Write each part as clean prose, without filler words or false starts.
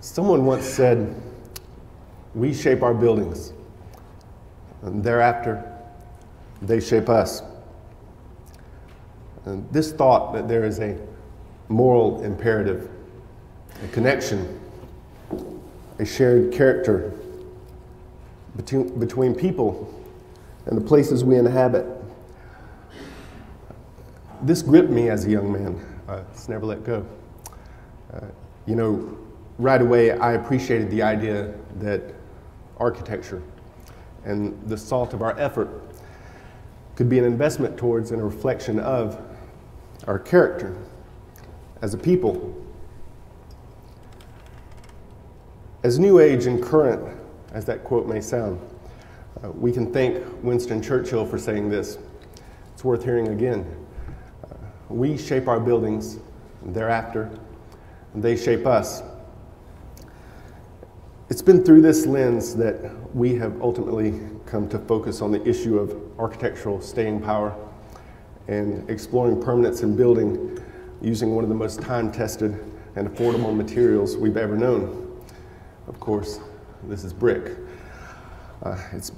Someone once said, "We shape our buildings, and thereafter, they shape us." And this thought that there is a moral imperative, a connection, a shared character between people and the places we inhabit. This gripped me as a young man. It's never let go. Right away I appreciated the idea that architecture and the salt of our effort could be an investment towards and a reflection of our character as a people. As new age and current as that quote may sound, we can thank Winston Churchill for saying this. It's worth hearing again. We shape our buildings, and thereafter, they shape us. It's been through this lens that we have ultimately come to focus on the issue of architectural staying power and exploring permanence in building using one of the most time-tested and affordable materials we've ever known. Of course, this is brick. It's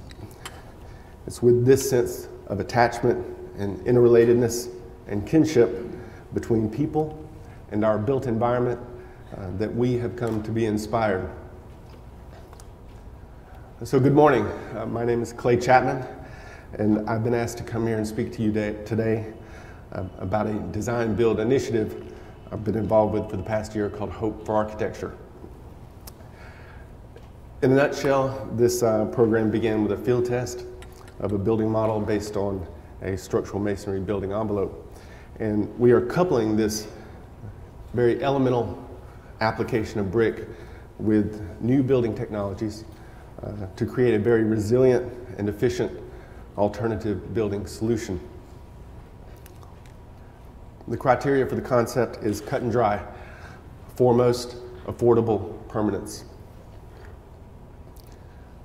with this sense of attachment and interrelatedness and kinship between people and our built environment that we have come to be inspired. So good morning. My name is Chapman, and I've been asked to come here and speak to you today about a design-build initiative I've been involved with for the past year called Hope for Architecture. In a nutshell, this program began with a field test of a building model based on a structural masonry building envelope. And we are coupling this very elemental application of brick with new building technologies to create a very resilient and efficient alternative building solution. The criteria for the concept is cut and dry: foremost, affordable permanence.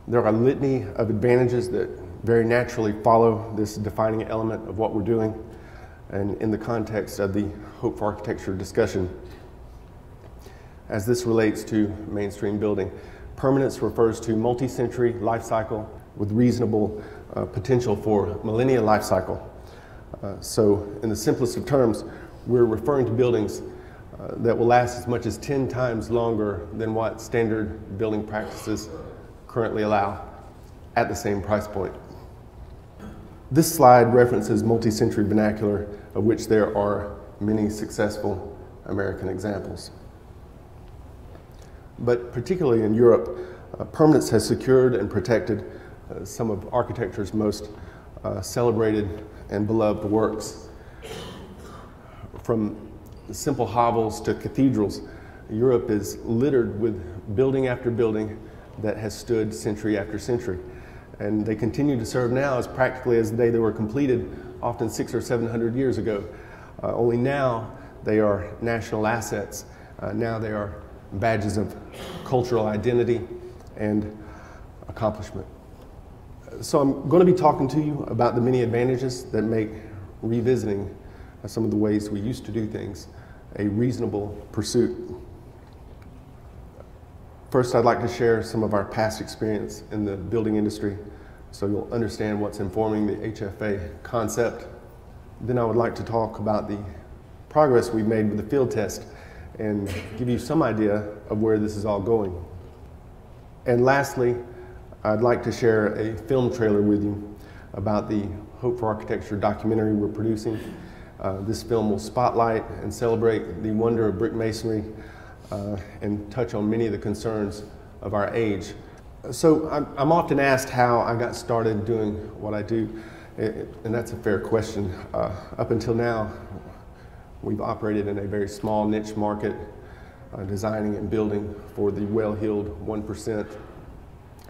There are a litany of advantages that very naturally follow this defining element of what we're doing, and in the context of the Hope for Architecture discussion, as this relates to mainstream building. Permanence refers to multi-century life cycle with reasonable potential for millennia life cycle. So in the simplest of terms, we're referring to buildings that will last as much as 10 times longer than what standard building practices currently allow at the same price point. This slide references multi-century vernacular, of which there are many successful American examples. But particularly in Europe, permanence has secured and protected some of architecture's most celebrated and beloved works. From simple hovels to cathedrals, Europe is littered with building after building that has stood century after century. And they continue to serve now as practically as the day they were completed, often 600 or 700 years ago. Only now they are national assets. Now they are badges of cultural identity and accomplishment. So I'm going to be talking to you about the many advantages that make revisiting some of the ways we used to do things a reasonable pursuit. First, I'd like to share some of our past experience in the building industry so you'll understand what's informing the HFA concept. Then I would like to talk about the progress we've made with the field test and give you some idea of where this is all going. And lastly, I'd like to share a film trailer with you about the Hope for Architecture documentary we're producing. This film will spotlight and celebrate the wonder of brick masonry and touch on many of the concerns of our age. So I'm often asked how I got started doing what I do, and that's a fair question. Up until now, we've operated in a very small niche market, designing and building for the well-heeled 1%,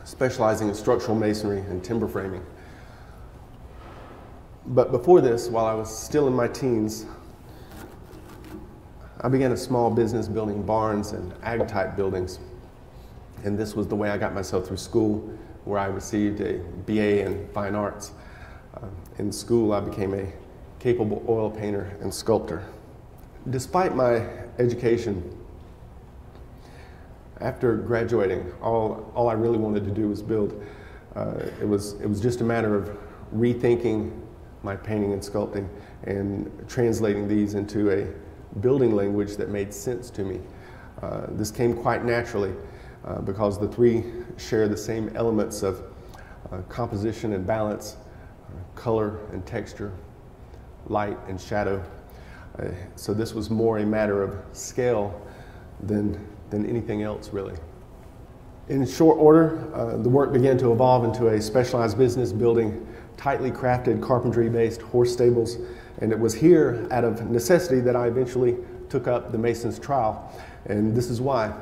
specializing in structural masonry and timber framing. But before this, while I was still in my teens, I began a small business building barns and ag-type buildings. And this was the way I got myself through school, where I received a BIA in fine arts. In school, I became a capable oil painter and sculptor. Despite my education After graduating, all I really wanted to do was build. It was just a matter of rethinking my painting and sculpting and translating these into a building language that made sense to me. This came quite naturally because the three share the same elements of composition and balance, color and texture, light and shadow. So this was more a matter of scale than anything else, really. In short order, the work began to evolve into a specialized business building tightly crafted carpentry-based horse stables, and it was here, out of necessity, that I eventually took up the mason's trowel. And this is why.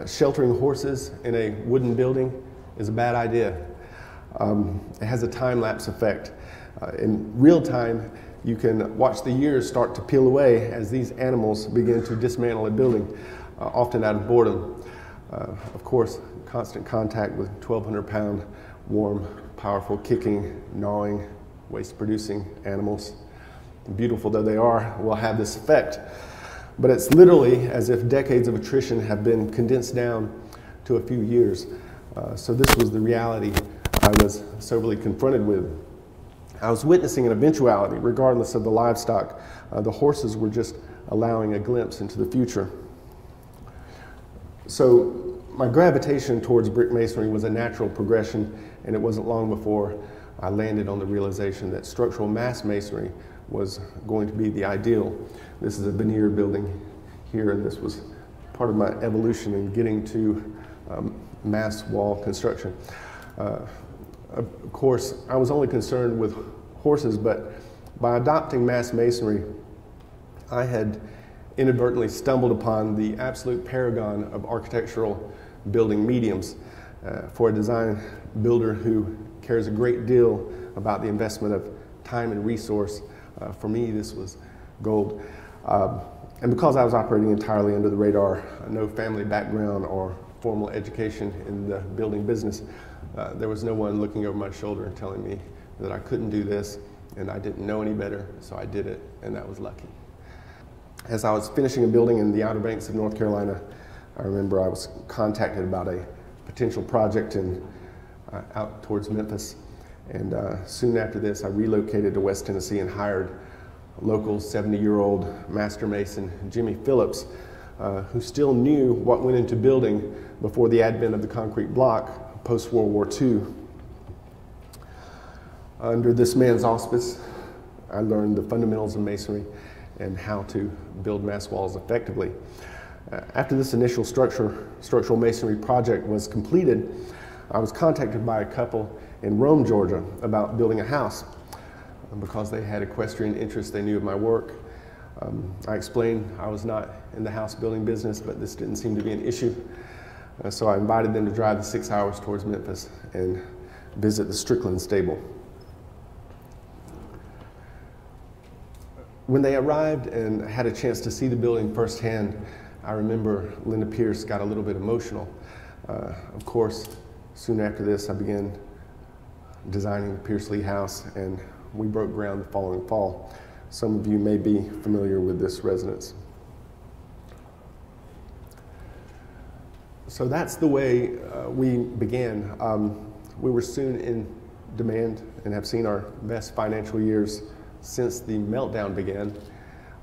Sheltering horses in a wooden building is a bad idea. It has a time-lapse effect. In real time, you can watch the years start to peel away as these animals begin to dismantle a building, often out of boredom. Of course, constant contact with 1,200-pound, warm, powerful, kicking, gnawing, waste-producing animals, beautiful though they are, will have this effect. But it's literally as if decades of attrition have been condensed down to a few years. So this was the reality I was soberly confronted with. I was witnessing an eventuality, regardless of the livestock. The horses were just allowing a glimpse into the future. So my gravitation towards brick masonry was a natural progression, and it wasn't long before I landed on the realization that structural mass masonry was going to be the ideal. This is a veneer building here, and this was part of my evolution in getting to mass wall construction. Of course, I was only concerned with horses, but by adopting mass masonry, I had inadvertently stumbled upon the absolute paragon of architectural building mediums for a design builder who cares a great deal about the investment of time and resource. For me, this was gold. And because I was operating entirely under the radar, no family background or formal education in the building business, there was no one looking over my shoulder and telling me that I couldn't do this, and I didn't know any better, so I did it, and that was lucky. As I was finishing a building in the Outer Banks of North Carolina, I remember I was contacted about a potential project out towards Memphis, and soon after this I relocated to West Tennessee and hired local 70-year-old master mason Jimmy Phillips, who still knew what went into building before the advent of the concrete block post-World War II. Under this man's auspice, I learned the fundamentals of masonry and how to build mass walls effectively. After this initial structural masonry project was completed, I was contacted by a couple in Rome, Georgia, about building a house. Because they had equestrian interest, they knew of my work. I explained I was not in the house building business, but this didn't seem to be an issue. So I invited them to drive the 6 hours towards Memphis and visit the Strickland stable. When they arrived and had a chance to see the building firsthand, I remember Linda Pierce got a little bit emotional. Of course, soon after this, I began designing the Pierce Lee House, and we broke ground the following fall. Some of you may be familiar with this residence. So that's the way we began. We were soon in demand and have seen our best financial years since the meltdown began.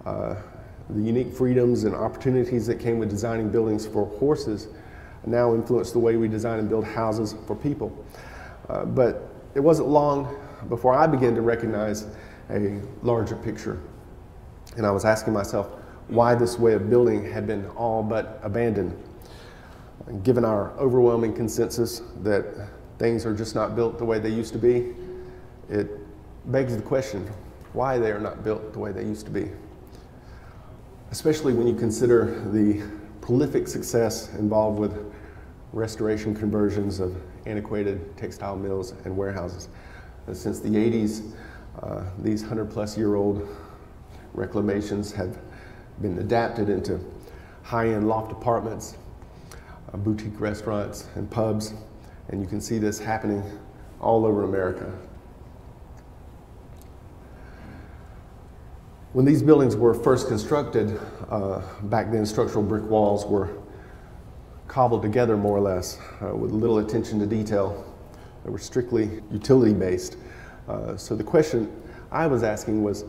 The unique freedoms and opportunities that came with designing buildings for horses now influence the way we design and build houses for people. But it wasn't long before I began to recognize a larger picture. And I was asking myself why this way of building had been all but abandoned. Given our overwhelming consensus that things are just not built the way they used to be, it begs the question why they are not built the way they used to be. Especially when you consider the prolific success involved with restoration conversions of antiquated textile mills and warehouses. And since the 80s, these 100-plus-year-old reclamations have been adapted into high-end loft apartments, boutique restaurants, and pubs, and you can see this happening all over America. When these buildings were first constructed, back then structural brick walls were cobbled together more or less with little attention to detail. They were strictly utility based. So the question I was asking was,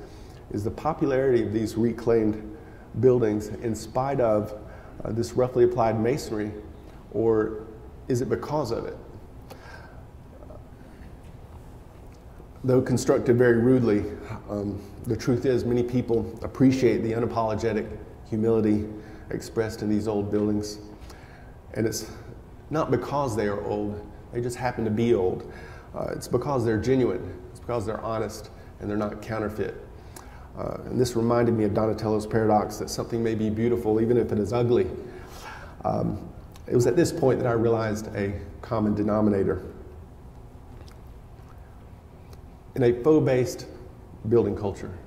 is the popularity of these reclaimed buildings in spite of this roughly applied masonry, or is it because of it? Though constructed very rudely, the truth is many people appreciate the unapologetic humility expressed in these old buildings. And it's not because they are old, they just happen to be old. It's because they're genuine, it's because they're honest, and they're not counterfeit. And this reminded me of Donatello's paradox that something may be beautiful even if it is ugly. It was at this point that I realized a common denominator. In a faux-based building culture,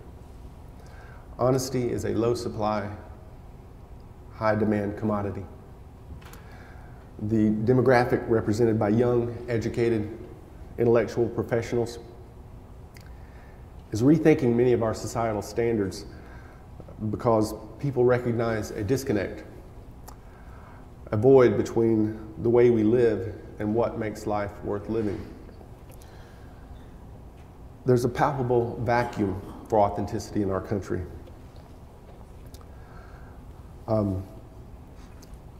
honesty is a low supply, high demand commodity. The demographic represented by young, educated, intellectual professionals is rethinking many of our societal standards because people recognize a disconnect, a void between the way we live and what makes life worth living. There's a palpable vacuum for authenticity in our country.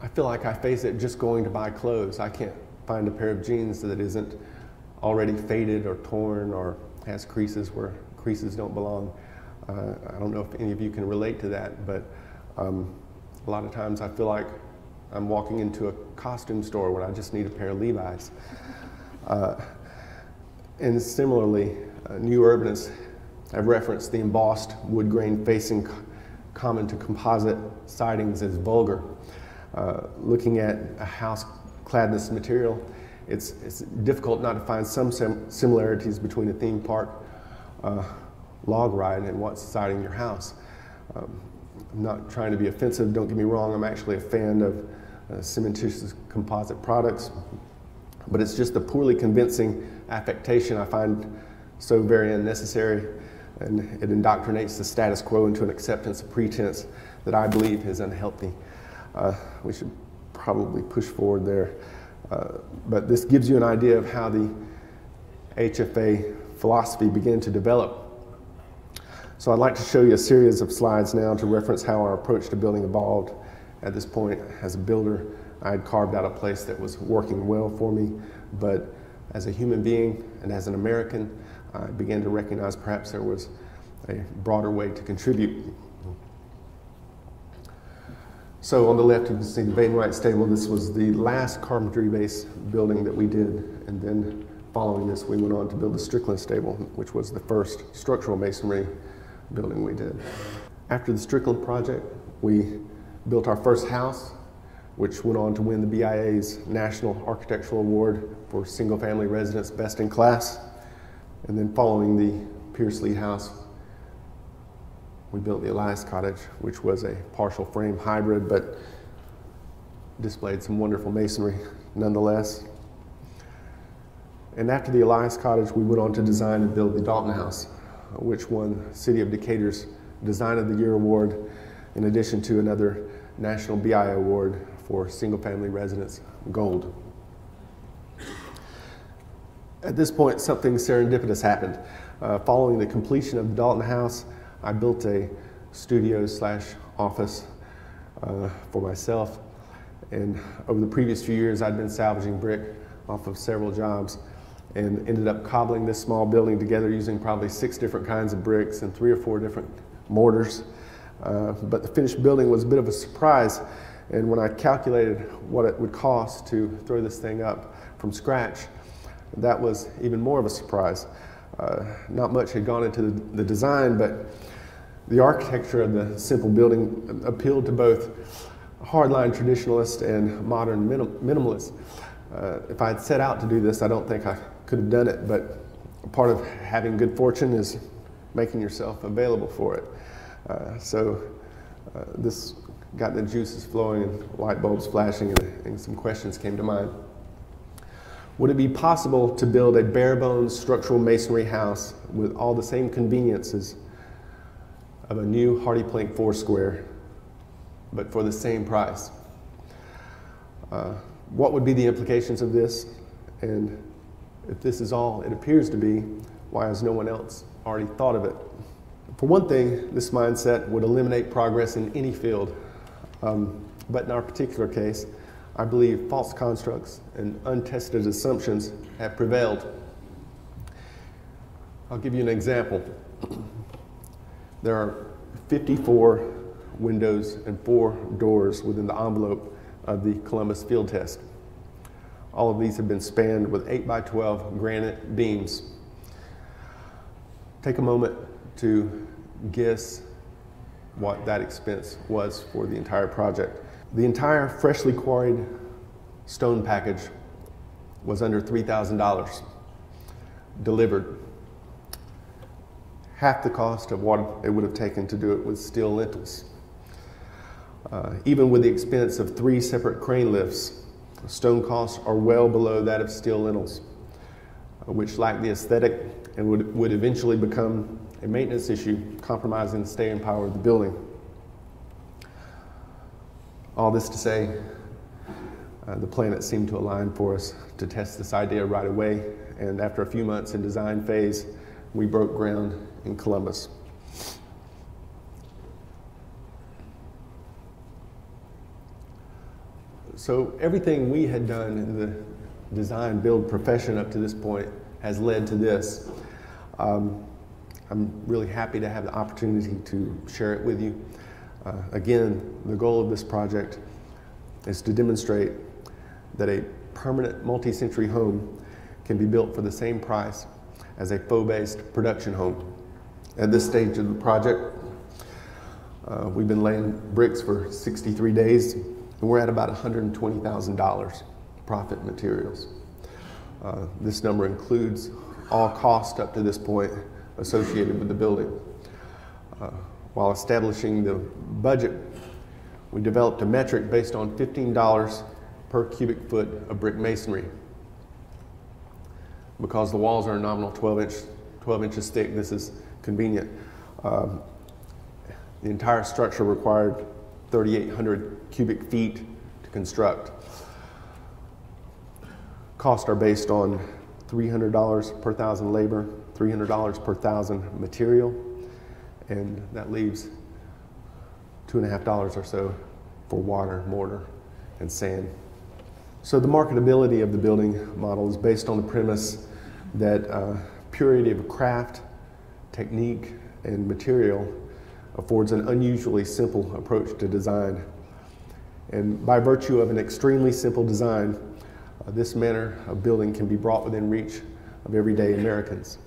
I feel like I face it just going to buy clothes. I can't find a pair of jeans that isn't already faded or torn or has creases where creases don't belong. I don't know if any of you can relate to that, but a lot of times I feel like I'm walking into a costume store when I just need a pair of Levi's. And similarly, new urbanists have referenced the embossed wood grain facing common to composite sidings as vulgar. Looking at a house claddness material, it's difficult not to find some similarities between a theme park log ride and what's siding your house. I'm not trying to be offensive, don't get me wrong, I'm actually a fan of cementitious composite products, but it's just the poorly convincing affectation I find so very unnecessary, and it indoctrinates the status quo into an acceptance of pretense that I believe is unhealthy. We should probably push forward there. But this gives you an idea of how the HFA philosophy began to develop. So I'd like to show you a series of slides now to reference how our approach to building evolved. At this point, as a builder, I had carved out a place that was working well for me, but as a human being and as an American, I began to recognize perhaps there was a broader way to contribute. So on the left, you can see the Bain-Wright stable. This was the last carpentry-based building that we did, and then following this, we went on to build the Strickland stable, which was the first structural masonry building we did. After the Strickland project, we built our first house, which went on to win the BIA's National Architectural Award for single-family residence best in class. And then following the Pierce Lee house, we built the Elias Cottage, which was a partial frame hybrid, but displayed some wonderful masonry nonetheless. And after the Elias Cottage, we went on to design and build the Dalton House, which won City of Decatur's Design of the Year Award, in addition to another National BIA Award for single-family residence gold. At this point, something serendipitous happened. Following the completion of the Dalton House, I built a studio/office for myself. And over the previous few years, I'd been salvaging brick off of several jobs and ended up cobbling this small building together using probably 6 different kinds of bricks and 3 or 4 different mortars. But the finished building was a bit of a surprise. And when I calculated what it would cost to throw this thing up from scratch, that was even more of a surprise. Not much had gone into the design, but the architecture of the simple building appealed to both hardline traditionalists and modern minimalists. If I had set out to do this, I don't think I could have done it, but part of having good fortune is making yourself available for it. This got the juices flowing and light bulbs flashing, and some questions came to mind. Would it be possible to build a bare bones structural masonry house with all the same conveniences of a new Hardy Plank 4 square, but for the same price? What would be the implications of this? And if this is all it appears to be, why has no one else already thought of it? For one thing, this mindset would eliminate progress in any field. But in our particular case, I believe false constructs and untested assumptions have prevailed. I'll give you an example. There are 54 windows and 4 doors within the envelope of the Columbus field test. All of these have been spanned with 8 by 12 granite beams. Take a moment to guess what that expense was for the entire project. The entire freshly quarried stone package was under $3,000 delivered. Half the cost of what it would have taken to do it with steel lintels. Even with the expense of 3 separate crane lifts, stone costs are well below that of steel lintels, which lack the aesthetic and would eventually become a maintenance issue, compromising the staying power of the building. All this to say, the planets seemed to align for us to test this idea right away, and after a few months in design phase, we broke ground in Columbus. So everything we had done in the design build profession up to this point has led to this. I'm really happy to have the opportunity to share it with you. Again, the goal of this project is to demonstrate that a permanent multi-century home can be built for the same price as a faux-based production home. At this stage of the project, we've been laying bricks for 63 days, and we're at about $120,000 profit materials. This number includes all costs up to this point associated with the building. While establishing the budget, we developed a metric based on $15 per cubic foot of brick masonry. Because the walls are a nominal 12 inches thick, this is convenient. The entire structure required 3,800 cubic feet to construct. Costs are based on $300 per thousand labor, $300 per thousand material, and that leaves $2.50 or so for water, mortar, and sand. So the marketability of the building model is based on the premise that purity of craft, technique, and material affords an unusually simple approach to design. And by virtue of an extremely simple design, this manner of building can be brought within reach of everyday Americans.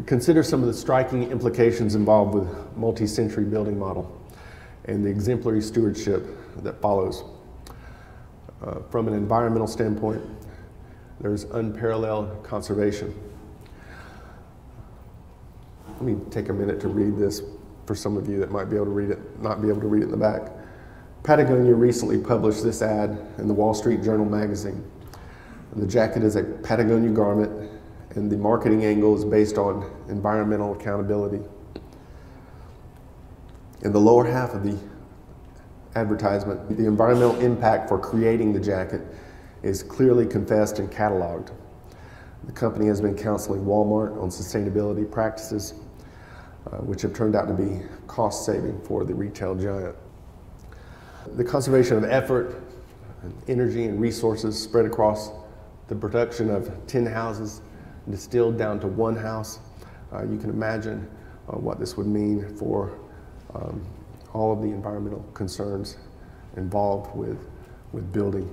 Consider some of the striking implications involved with multi-century building model and the exemplary stewardship that follows. From an environmental standpoint, there's unparalleled conservation. Let me take a minute to read this for some of you that might be able to read it, not be able to read it in the back. Patagonia recently published this ad in the Wall Street Journal magazine. The jacket is a Patagonia garment, and the marketing angle is based on environmental accountability. In the lower half of the advertisement, the environmental impact for creating the jacket is clearly confessed and cataloged. The company has been counseling Walmart on sustainability practices, which have turned out to be cost-saving for the retail giant. The conservation of effort, and energy, and resources spread across the production of 10 houses distilled down to 1 house. You can imagine what this would mean for all of the environmental concerns involved with building.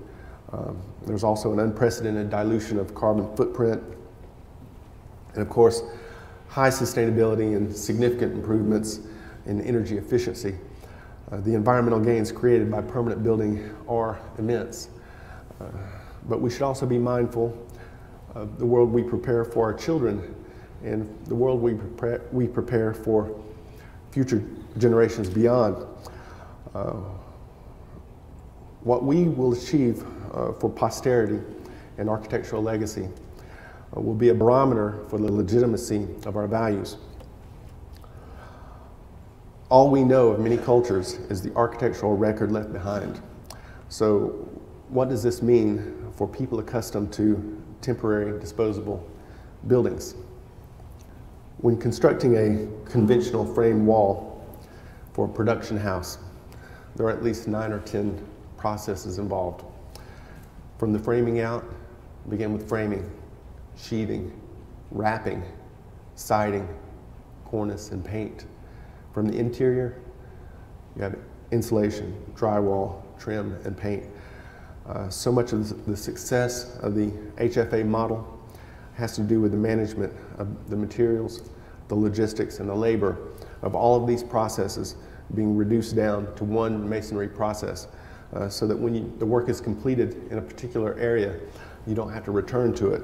There's also an unprecedented dilution of carbon footprint, and of course, high sustainability and significant improvements in energy efficiency. The environmental gains created by permanent building are immense, but we should also be mindful of the world we prepare for our children and the world we prepare for future generations beyond. What we will achieve for posterity and architectural legacy will be a barometer for the legitimacy of our values. All we know of many cultures is the architectural record left behind. So what does this mean for people accustomed to temporary disposable buildings? When constructing a conventional frame wall for a production house, there are at least 9 or 10 processes involved. From the framing out, begin with framing, sheathing, wrapping, siding, cornice, and paint. From the interior, you have insulation, drywall, trim, and paint. So much of the success of the HFA model has to do with the management of the materials, the logistics, and the labor of all of these processes being reduced down to one masonry process, so that when the work is completed in a particular area, you don't have to return to it.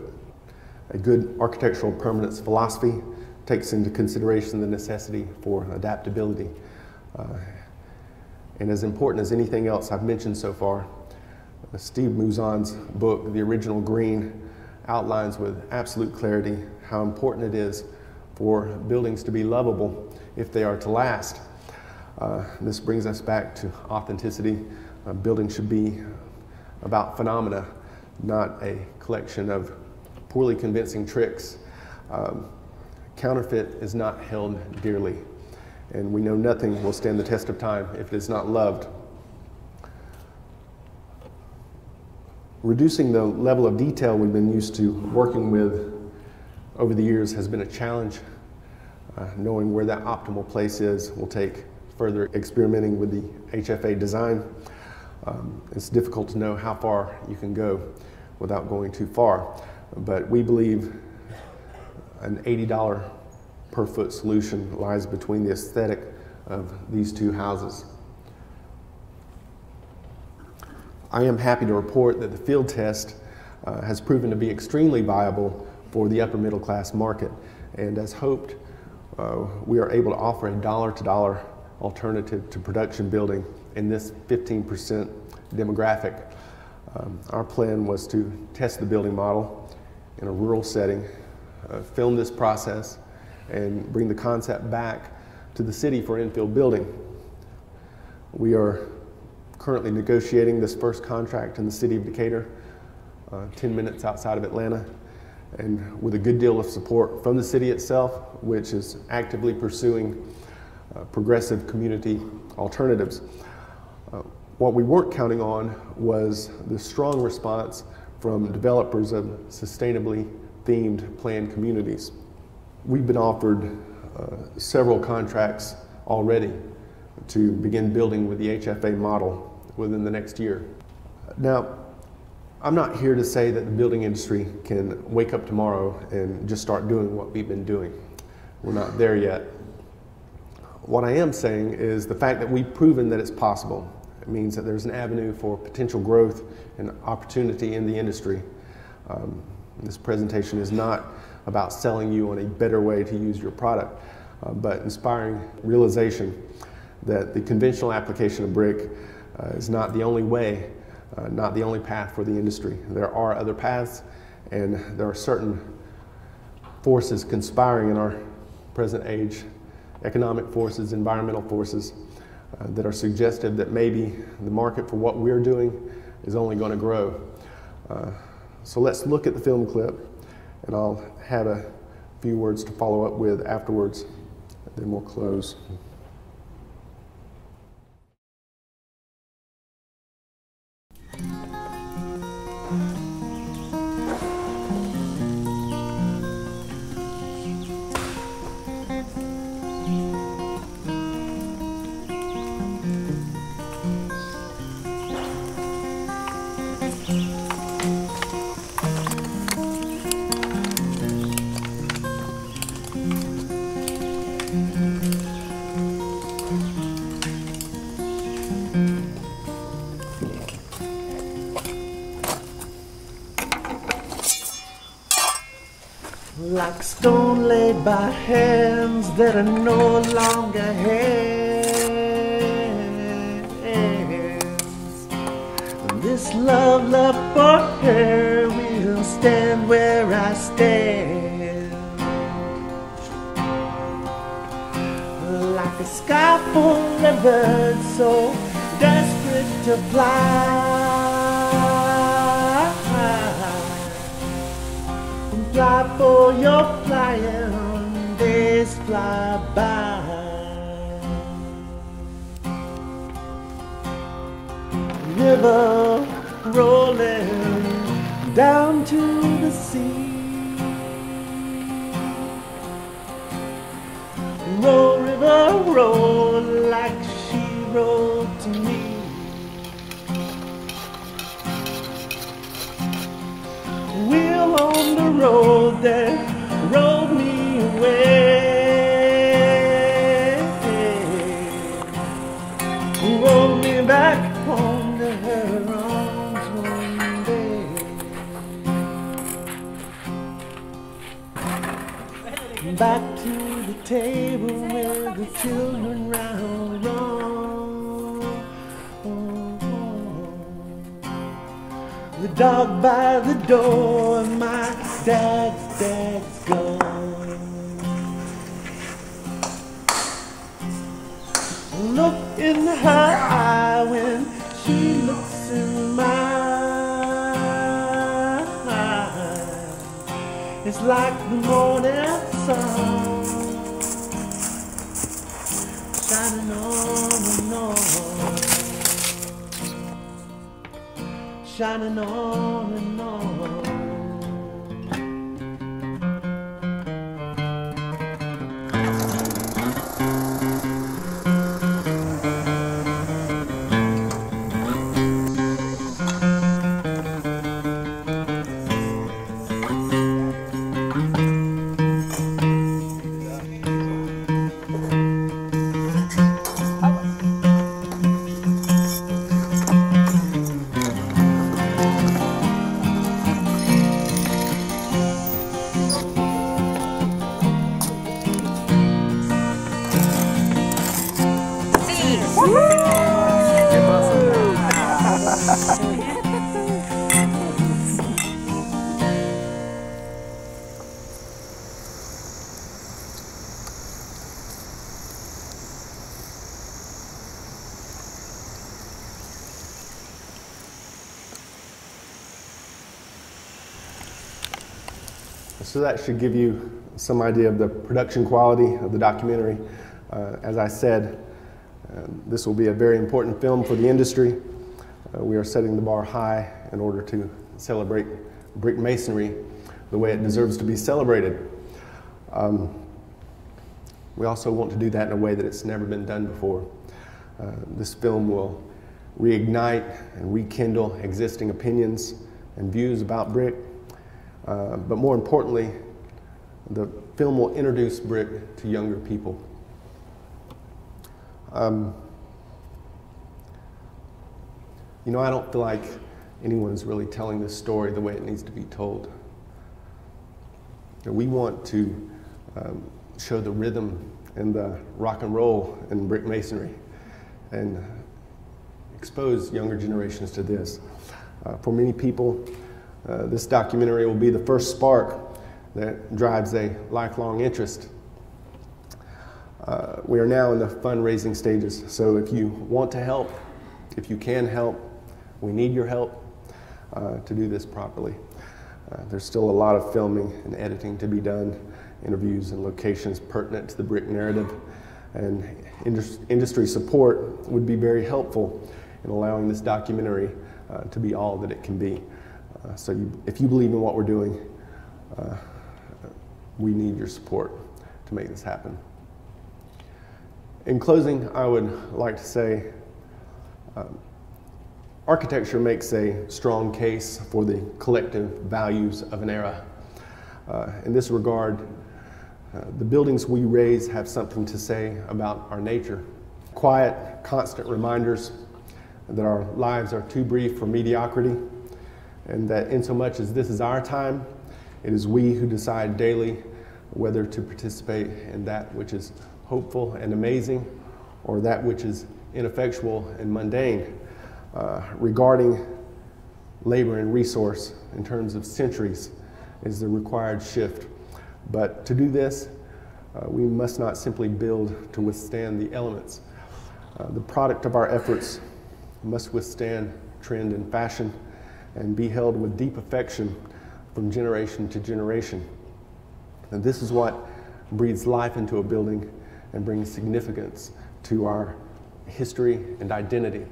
A good architectural permanence philosophy takes into consideration the necessity for adaptability. And as important as anything else I've mentioned so far, Steve Mouzon's book, The Original Green, outlines with absolute clarity how important it is for buildings to be lovable if they are to last. This brings us back to authenticity. Buildings should be about phenomena, not a collection of poorly convincing tricks. Counterfeit is not held dearly, and we know nothing will stand the test of time if it is not loved. Reducing the level of detail we've been used to working with over the years has been a challenge. Knowing where that optimal place is will take further experimenting with the HFA design. It's difficult to know how far you can go without going too far, but we believe an $80 per foot solution lies between the aesthetic of these two houses. I am happy to report that the field test has proven to be extremely viable for the upper middle class market, and as hoped, we are able to offer a dollar-to-dollar alternative to production building in this 15% demographic. Our plan was to test the building model in a rural setting, film this process, and bring the concept back to the city for infill building. We are currently negotiating this first contract in the city of Decatur, 10 minutes outside of Atlanta, and with a good deal of support from the city itself, which is actively pursuing progressive community alternatives. What we weren't counting on was the strong response from developers of sustainably themed planned communities. We've been offered several contracts already to begin building with the HFA model within the next year. Now, I'm not here to say that the building industry can wake up tomorrow and just start doing what we've been doing. We're not there yet. What I am saying is the fact that we've proven that it's possible. It means that there's an avenue for potential growth and opportunity in the industry. This presentation is not about selling you on a better way to use your product, but inspiring realization that the conventional application of brick is not the only way, not the only path for the industry. There are other paths, and there are certain forces conspiring in our present age, economic forces, environmental forces, that are suggestive that maybe the market for what we're doing is only going to grow. So let's look at the film clip, and I'll have a few words to follow up with afterwards, then we'll close. Like stone laid by hands that are no longer hands. This love for her will stand where I stand. Like a sky full of birds so desperate to fly. Fly for your flying days fly by. River rolling down to the sea. Roll, river, roll like she wrote to me. Wheel on the road that rolled me away. Roll me back home to her arms one day. Back to the table with the children round. The dog by the door, my dad's gone. Look in her eye when she looks in mine. It's like the morning sun shining on and on, shining on and on. So that should give you some idea of the production quality of the documentary. As I said, this will be a very important film for the industry. We are setting the bar high in order to celebrate brick masonry the way it deserves to be celebrated. We also want to do that in a way that it's never been done before. This film will reignite and rekindle existing opinions and views about brick. But more importantly, the film will introduce brick to younger people. You know, I don't feel like anyone is really telling this story the way it needs to be told. We want to show the rhythm and the rock and roll in brick masonry and expose younger generations to this. For many people, this documentary will be the first spark that drives a lifelong interest. We are now in the fundraising stages, so if you want to help, if you can help, we need your help to do this properly. There's still a lot of filming and editing to be done, interviews and locations pertinent to the brick narrative, and industry support would be very helpful in allowing this documentary to be all that it can be. So if you believe in what we're doing, we need your support to make this happen. In closing, I would like to say architecture makes a strong case for the collective values of an era. In this regard, the buildings we raise have something to say about our nature. Quiet, constant reminders that our lives are too brief for mediocrity, and that insomuch as this is our time, it is we who decide daily whether to participate in that which is hopeful and amazing, or that which is ineffectual and mundane. Regarding labor and resource in terms of centuries is the required shift. But to do this, We must not simply build to withstand the elements. The product of our efforts must withstand trend and fashion and be held with deep affection from generation to generation. And this is what breathes life into a building and brings significance to our history and identity.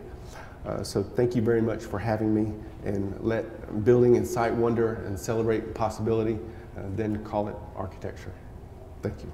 So thank you very much for having me, and let building incite wonder and celebrate possibility, then call it architecture. Thank you.